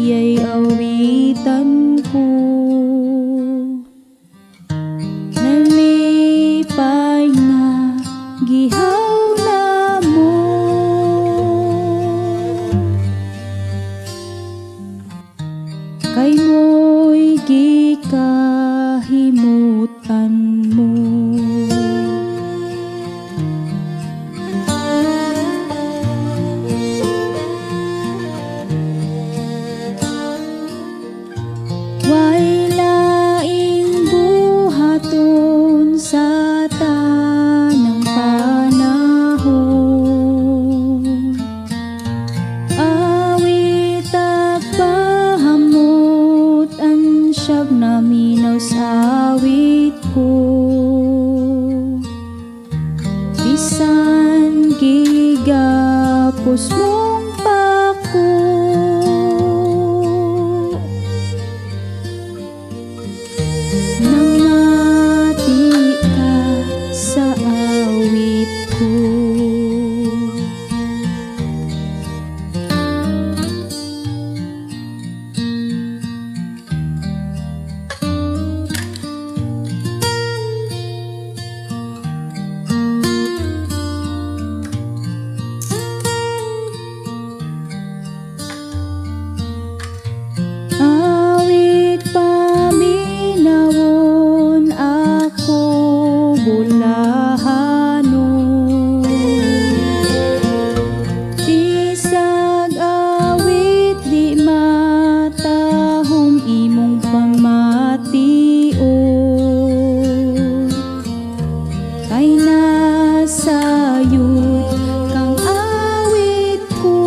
iya'y awitan ko. Nalipay nga gihawla mo, kay mo'y gikahimutan mo. Way laing buhaton sa tanang panahon, awit agpahamot ang siyag na minaw sa awit ko. Bisan gigapos mong pako, namati ka sa awit ko. Awit paminawon ako bulahanon, bisag awit di matahom imong pamation, kay nasayod kang awit ko.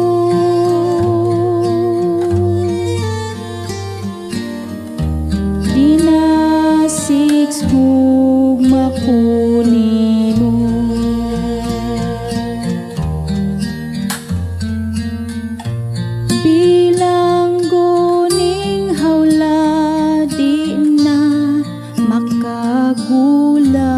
Dinasigsbog makuni mo, bilang guning hawla di na makagula.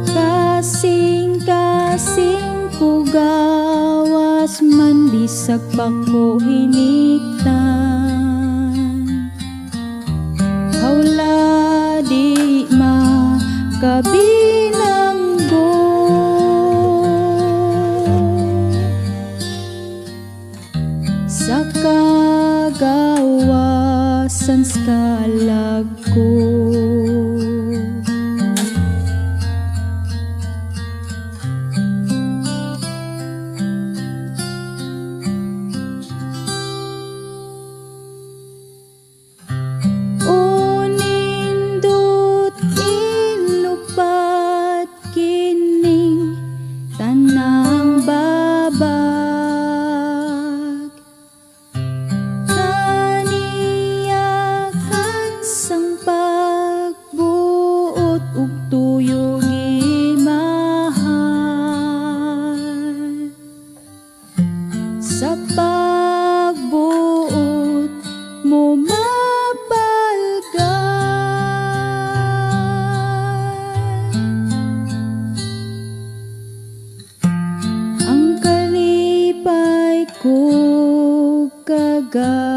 Kasing-kasing ko gawas man bisag pa ko hiniktan, hawla di makabilanggo. Sa kagawasan skalag ko, unindot ilupat kining tanang babag, kaniyakan sang pagbuot ug tuyong imahal. Sa pagbuot mo ang kalipay ko kaga